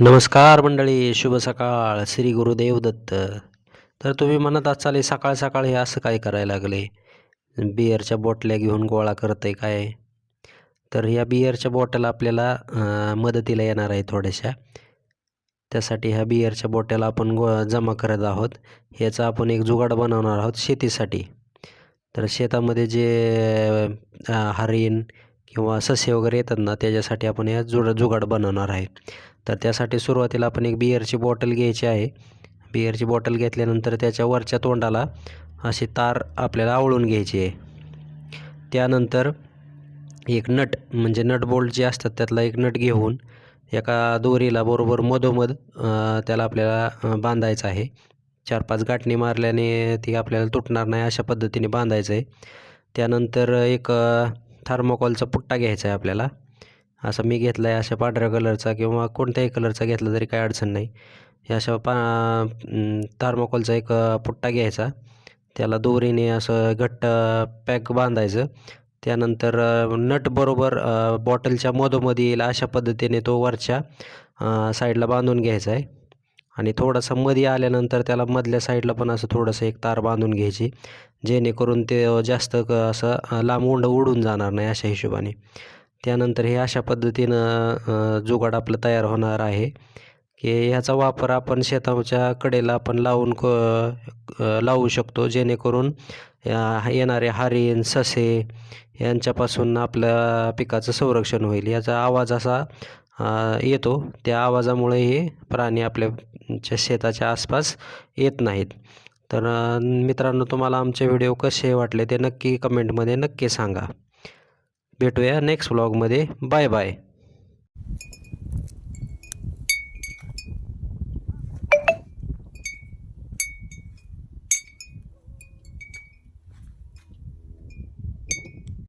नमस्कार मंडळी, शुभ सकाळ. श्री गुरुदेव दत्त. तर तुम्ही म्हणत असाल सकाळ सकाळ हे असं काय करायला लागले, बिअरच्या बॉटल्या घेऊन गोळा करतंय काय? तर या बिअरच्या बॉटल आपल्याला मदतीला येणार आहे थोड्याशा. त्यासाठी ह्या बिअरच्या बॉटल आपण जमा करत आहोत. ह्याचा आपण एक जुगाड बनवणार आहोत शेतीसाठी. तर शेतामध्ये जे हरिण किंवा ससे वगैरे येतात ना, त्याच्यासाठी आपण या जुगाड बनवणार आहे. तर त्यासाठी सुरुवातीला आपण एक बिअरची बॉटल घ्यायची आहे. बिअरची बॉटल घेतल्यानंतर त्याच्या वरच्या तोंडाला अशी तार आपल्याला आवळून घ्यायची आहे. त्यानंतर एक नट म्हणजे नट बोल्ट जे असतात त्यातला एक नट घेऊन एका दोरीला बरोबर मधोमध त्याला आपल्याला बांधायचं आहे. 4-5 गाठणी मारल्याने ती आपल्याला तुटणार नाही अशा पद्धतीने बांधायचं आहे. त्यानंतर एक थर्मोकॉलचा पुट्टा घ्यायचा आहे आपल्याला. असा मी घेतला आहे, अशा पांढऱ्या कलरचा किंवा कोणत्याही कलरचा घेतला तरी काही अडचण नाही. हे अशा थर्मोकॉलचा एक पुट्टा घ्यायचा, त्याला दोरीने असं घट्ट पॅक बांधायचं. त्यानंतर नट बरोबर बॉटलच्या मधोमध येईल अशा पद्धतीने तो वरच्या साईडला बांधून घ्यायचा आहे. आणि थोडासा मध्ये आल्यानंतर त्याला मधल्या साईडला पण असं थोडंसं एक तार बांधून घ्यायची, जेणेकरून ते जास्त असं लांब उडून जाणार नाही अशा हिशोबाने. त्यानंतर हे अशा पद्धतीनं जुगाड आपलं तयार होणार आहे, की ह्याचा वापर आपण शेताच्या कडेला आपण लावू शकतो, जेणेकरून येणारे हरिण ससे यांच्यापासून आपल्या पिकाचं संरक्षण होईल. याचा आवाज असा येतो, त्या आवाजामुळे हे प्राणी आपल्या शेताच्या आसपास येत नाहीत. तर मित्रांनो, तुम्हाला आमचे व्हिडिओ कसे वाटले ते नक्की कमेंटमध्ये नक्की सांगा. भेटूया नेक्स्ट व्लॉगमध्ये. Bye bye.